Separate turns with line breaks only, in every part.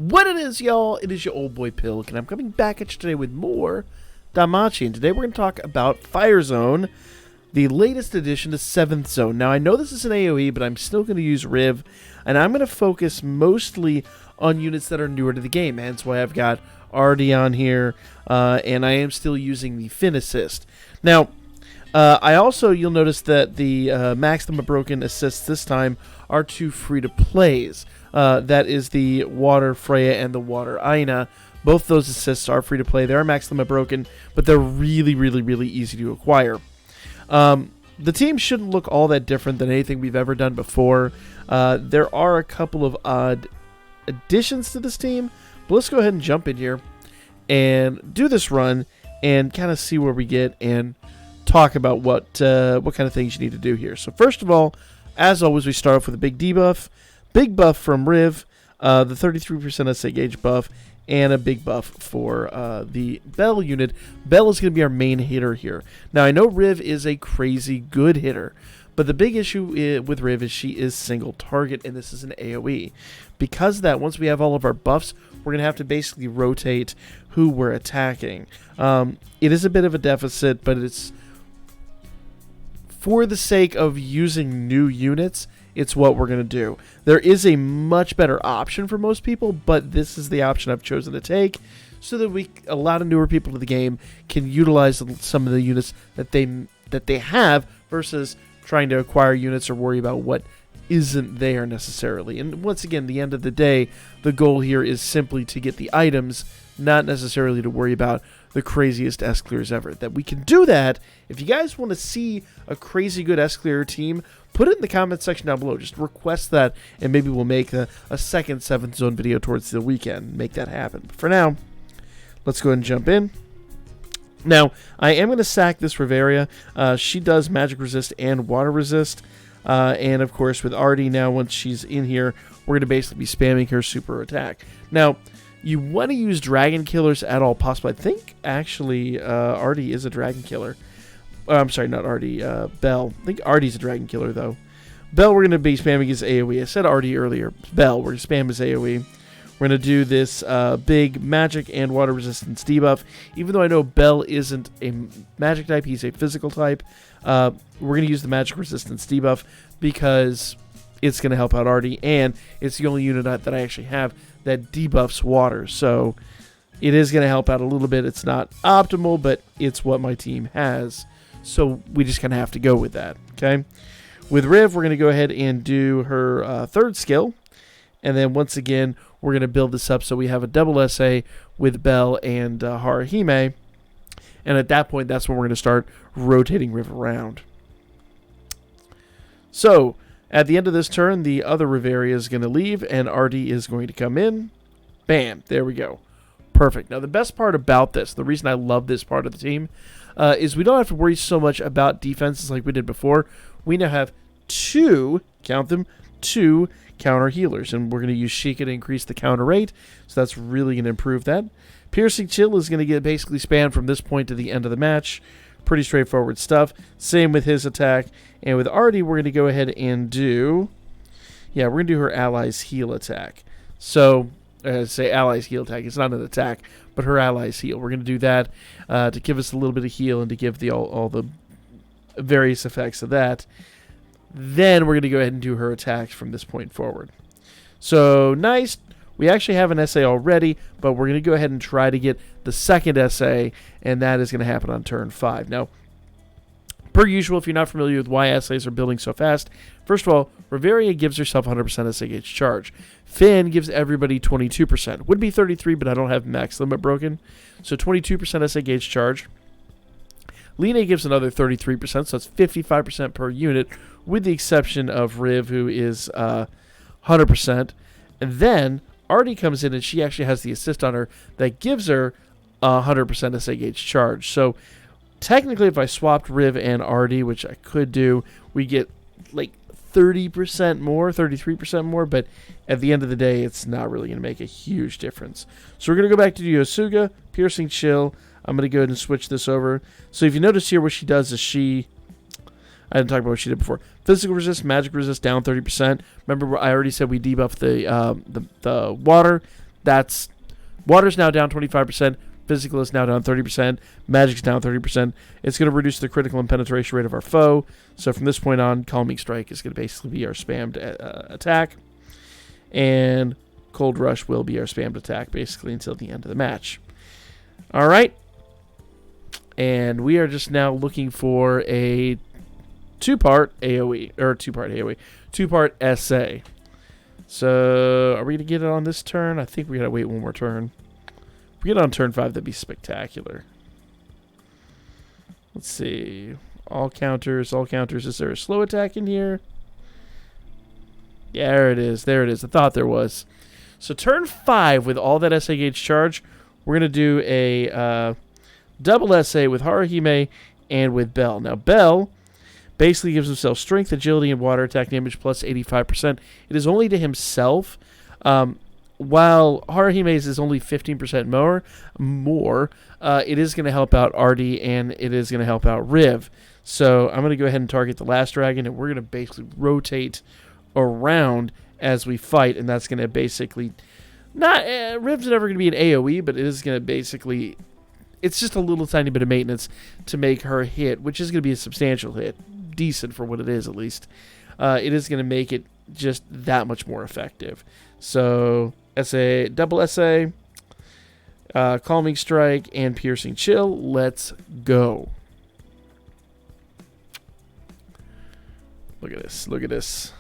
What it is, y'all, it is your old boy Pilk, and I'm coming back at you today with more Danmachi, and today we're going to talk about Fire Zone, the latest addition to 7th Zone. Now, I know this is an AoE, but I'm still going to use Riv, and I'm going to focus mostly on units that are newer to the game, hence why I've got Artie on here, and I am still using the Fin Assist. Now, you'll notice that the Maximum Broken assists this time are two free-to-plays. That is the Water Freya and the Water Aina. Both those assists are free to play. They are max limit broken, but they're really, really, really easy to acquire. The team shouldn't look all that different than anything we've ever done before. There are a couple of odd additions to this team, but let's go ahead and jump in here and do this run and kind of see where we get and talk about what kind of things you need to do here. So first of all, as always, we start off with a big debuff. Big buff from Riv, the 33% SA gauge buff, and a big buff for the Bell unit. Bell is going to be our main hitter here. Now, I know Riv is a crazy good hitter, but the big issue with Riv is she is single target, and this is an AoE. Because of that, once we have all of our buffs, we're going to have to basically rotate who we're attacking. It is a bit of a deficit, but it's for the sake of using new units, it's what we're going to do. There is a much better option for most people, but this is the option I've chosen to take so that a lot of newer people to the game can utilize some of the units that they have versus trying to acquire units or worry about what isn't there necessarily. And once again, the end of the day, the goal here is simply to get the items, not necessarily to worry about the craziest S-clears ever. That we can do that. If you guys want to see a crazy good S-clear team, put it in the comment section down below. Just request that, and maybe we'll make a second 7th Zone video towards the weekend. Make that happen. But for now, let's go ahead and jump in. Now, I am going to sack this Riveria. She does magic resist and water resist. And of course, with Artie now, once she's in here, we're going to basically be spamming her super attack. Now, you want to use dragon killers at all possible. I think, actually, Artie is a dragon killer. I'm sorry, not Artie, Bell. I think Artie's a dragon killer, though. Bell, we're going to be spamming his AoE. I said Artie earlier. Bell, we're going to spam his AoE. We're going to do this big magic and water resistance debuff. Even though I know Bell isn't a magic type, he's a physical type. We're going to use the magic resistance debuff because it's going to help out Artie, and it's the only unit that I actually have that debuffs water. So it is going to help out a little bit. It's not optimal, but it's what my team has. So we just kind of have to go with that, okay? With Riv, we're going to go ahead and do her third skill. And then once again, we're going to build this up so we have a double SA with Bell and Haruhime. And at that point, that's when we're going to start rotating Riv around. So at the end of this turn, the other Riveria is going to leave, and Artie is going to come in. Bam, there we go. Perfect. Now, the best part about this, the reason I love this part of the team, is we don't have to worry so much about defenses like we did before. We now have two, count them, two counter healers, and we're going to use Sheikah to increase the counter rate, so that's really going to improve that. Piercing Chill is going to get basically spammed from this point to the end of the match. Pretty straightforward stuff. Same with his attack. And with Artie, we're going to go ahead and do... Yeah, we're going to do her allies heal attack. So, say allies heal attack. It's not an attack, but her allies heal. We're going to do that to give us a little bit of heal and to give all the various effects of that. Then we're going to go ahead and do her attacks from this point forward. So, nice. We actually have an SA already, but we're going to go ahead and try to get the second SA, and that is going to happen on turn 5. Now, per usual, if you're not familiar with why SAs are building so fast, first of all, Riveria gives herself 100% SA gauge charge. Finn gives everybody 22%. Would be 33, but I don't have max limit broken. So 22% SA gauge charge. Lina gives another 33%, so it's 55% per unit, with the exception of Riv, who is 100%. And then Artie comes in, and she actually has the assist on her that gives her 100% SA gauge charge. So technically, if I swapped Riv and Artie, which I could do, we get like 30% more, 33% more, but at the end of the day, it's not really going to make a huge difference. So we're going to go back to Yosuga, Piercing Chill. I'm going to go ahead and switch this over. So if you notice here, what she does is I didn't talk about what she did before. Physical resist, magic resist down 30%. Remember, I already said we debuffed the water. That's water's now down 25%. Physical is now down 30%. Magic's down 30%. It's going to reduce the critical and penetration rate of our foe. So from this point on, Calming Strike is going to basically be our spammed attack. And Cold Rush will be our spammed attack basically until the end of the match. All right. And we are just now looking for a two-part SA. So are we going to get it on this turn? I think we got to wait one more turn. If we get it on turn 5, that'd be spectacular. Let's see. All counters. Is there a slow attack in here? Yeah, there it is. I thought there was. So turn 5 with all that SA gauge charge, we're going to do a double SA with Haruhime and with Bell. Now, Bell basically gives himself strength, agility, and water attack damage plus 85%. It is only to himself. While Haruhime's is only 15% more, it is going to help out Artie and it is going to help out Riv. So I'm going to go ahead and target the last dragon, and we're going to basically rotate around as we fight, and that's going to basically not Riv's never going to be an AoE, but it is going to basically, it's just a little tiny bit of maintenance to make her hit, which is going to be a substantial hit, decent for what it is at least. It is going to make it just that much more effective. So double SA, Calming Strike, and Piercing Chill. Let's go. Look at this.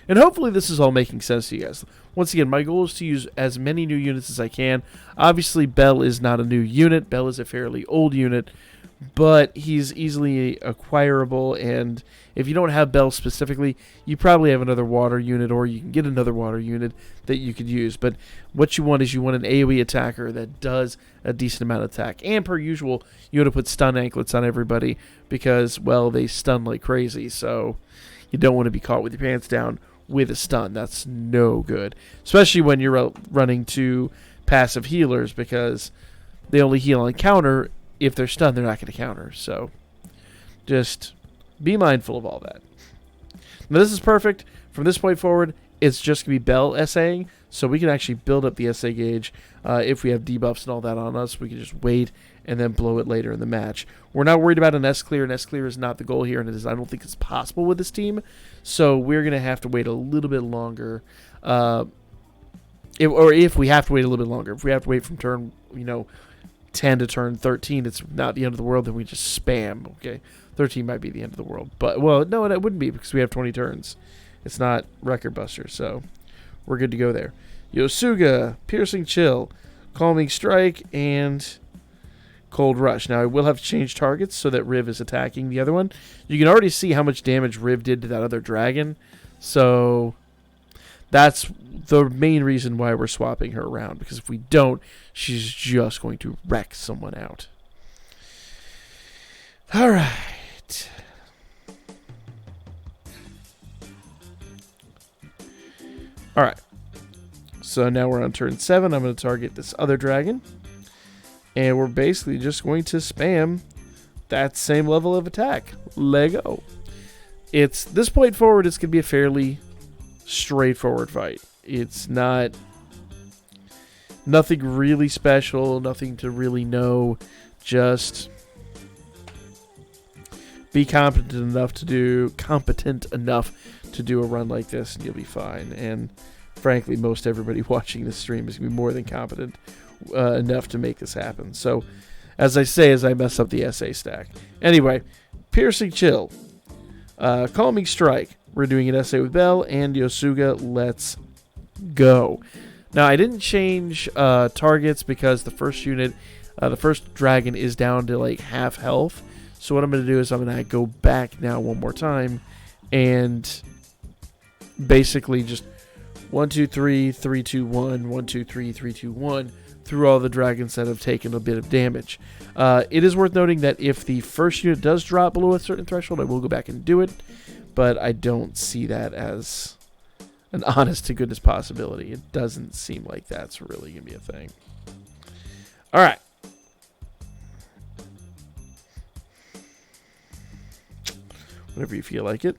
And hopefully this is all making sense to you guys. Once again, my goal is to use as many new units as I can. Obviously, Bell is not a new unit. Bell is a fairly old unit, but he's easily acquirable, and if you don't have Bell specifically, you probably have another water unit, or you can get another water unit that you could use. But what you want is you want an AoE attacker that does a decent amount of attack. And per usual, you want to put stun anklets on everybody because, well, they stun like crazy, so you don't want to be caught with your pants down with a stun. That's no good, especially when you're running two passive healers, because they only heal on counter. If they're stunned, they're not going to counter. So just be mindful of all that. Now this is perfect. From this point forward, it's just going to be Bell SAing, so we can actually build up the SA gauge. If we have debuffs and all that on us, we can just wait and then blow it later in the match. We're not worried about an S clear. An S clear is not the goal here, and I don't think it's possible with this team. So we're going to have to wait a little bit longer. If we have to wait a little bit longer. If we have to wait from turn 10 to turn 13, it's not the end of the world, then we just spam. Okay, 13 might be the end of the world, but no, it wouldn't be because we have 20 turns. It's not Record Buster, so we're good to go there. Yosuga, Piercing Chill, Calming Strike, and Cold Rush. Now I will have to change targets so that Riv is attacking the other one. You can already see how much damage Riv did to that other dragon, so that's the main reason why we're swapping her around, because if we don't, she's just going to wreck someone out. All right. All right. So now we're on turn 7. I'm going to target this other dragon. And we're basically just going to spam that same level of attack. Lego. It's this point forward, it's going to be a fairly straightforward fight. It's nothing really special, nothing to really know. Just be competent enough to do a run like this, and you'll be fine. And frankly, most everybody watching this stream is going to be more than competent enough to make this happen. So, as I mess up the SA stack. Anyway, Piercing Chill, Calming Strike. We're doing an SA with Bell and Yosuga. Let's go. Now, I didn't change targets because the first unit, the first dragon, is down to like half health. So what I'm going to do is I'm going to go back now one more time and basically just 1, 2, 3, 3, 2, 1, 1, 2, 3, 3, 2, 1 through all the dragons that have taken a bit of damage. It is worth noting that if the first unit does drop below a certain threshold, I will go back and do it, but I don't see that as an honest-to-goodness possibility. It doesn't seem like that's really going to be a thing. All right. Whenever you feel like it.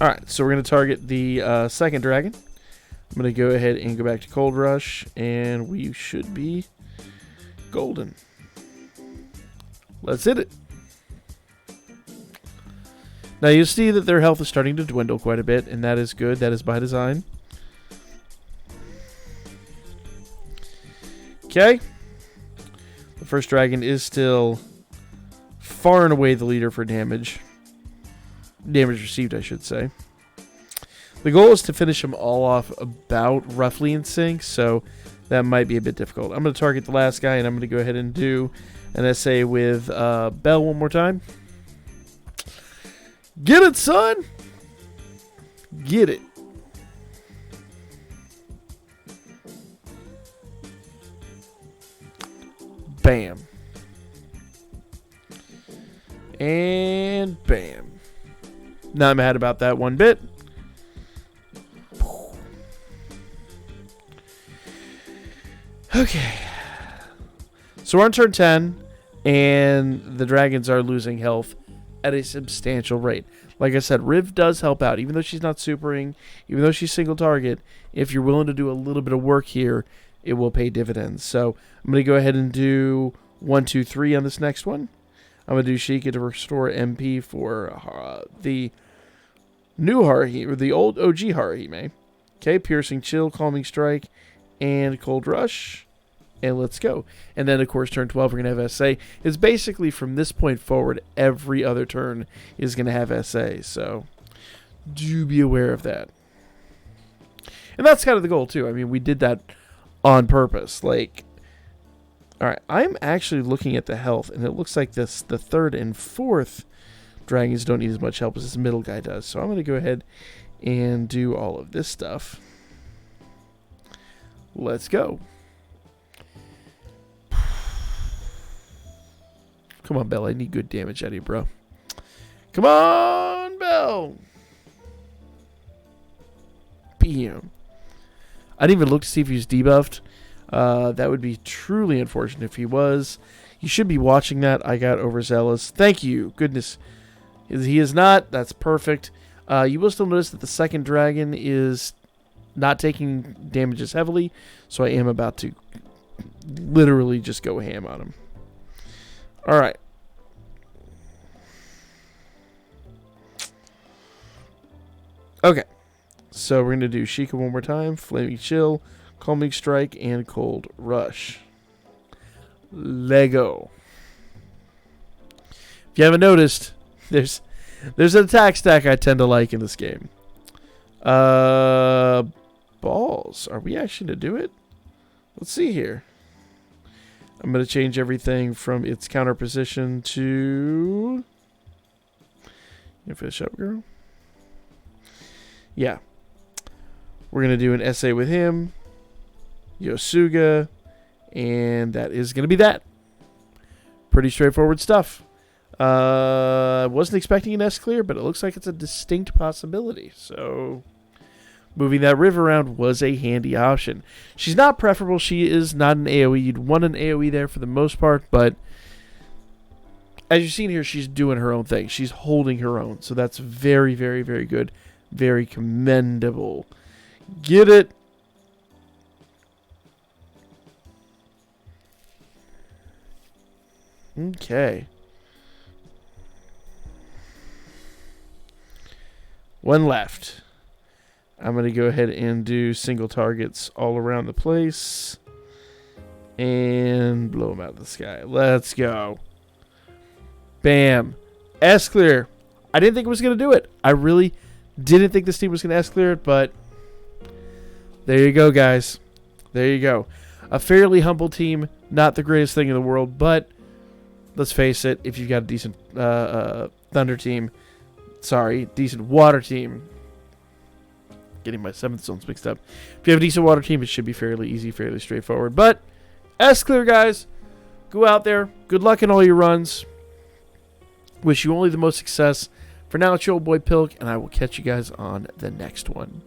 Alright, so we're going to target the second dragon. I'm going to go ahead and go back to Cold Rush, and we should be golden. Let's hit it. Now you see that their health is starting to dwindle quite a bit, and that is good. That is by design. Okay. The first dragon is still far and away the leader for damage. Damage received, I should say. The goal is to finish them all off about roughly in sync, so that might be a bit difficult. I'm going to target the last guy, and I'm going to go ahead and do an essay with Bell one more time. Get it, son! Get it. Bam. And bam. Not mad about that one bit. Okay. So we're on turn 10, and the dragons are losing health at a substantial rate. Like I said, Riv does help out. Even though she's not supering, even though she's single target, if you're willing to do a little bit of work here, it will pay dividends. So I'm going to go ahead and do 1, 2, 3 on this next one. I'm going to do Sheikah to restore MP for the new Haruhi, or the old OG Haruhime. Okay, Piercing Chill, Calming Strike, and Cold Rush. And let's go. And then, of course, turn 12, we're going to have SA. It's basically from this point forward, every other turn is going to have SA. So do be aware of that. And that's kind of the goal, too. I mean, we did that on purpose. Like, all right, I'm actually looking at the health, and it looks like the third and fourth dragons don't need as much help as this middle guy does. So I'm going to go ahead and do all of this stuff. Let's go. Come on, Bell. I need good damage out of you, bro. Come on, Bell. Bam. I didn't even look to see if he was debuffed. That would be truly unfortunate if he was. You should be watching that. I got overzealous. Thank you. Goodness. He is not. That's perfect. You will still notice that the second dragon is not taking damages heavily, so I am about to literally just go ham on him. All right. Okay. So we're going to do Sheikah one more time, Flaming Chill, Calming Strike, and Cold Rush. Lego. If you haven't noticed, there's an attack stack I tend to like in this game. Balls. Are we actually going to do it? Let's see here. I'm going to change everything from its counter position to... You finish up, girl? Yeah. We're going to do an essay with him, Yosuga, and that is going to be that. Pretty straightforward stuff. Wasn't expecting an S-clear, but it looks like it's a distinct possibility. So moving that Riv around was a handy option. She's not preferable. She is not an AoE. You'd want an AoE there for the most part, but as you've seen here, she's doing her own thing. She's holding her own. So that's very, very, very good. Very commendable. Get it? Okay. One left. I'm going to go ahead and do single targets all around the place. And blow them out of the sky. Let's go. Bam. S-clear. I didn't think it was going to do it. I really didn't think this team was going to S-clear it, but there you go, guys. There you go. A fairly humble team. Not the greatest thing in the world, but let's face it, if you've got a decent Thunder team, decent Water team, getting my 7th zones mixed up. If you have a decent Water team, it should be fairly easy, fairly straightforward. But S-clear, guys. Go out there. Good luck in all your runs. Wish you only the most success. For now, it's your old boy Pilk, and I will catch you guys on the next one.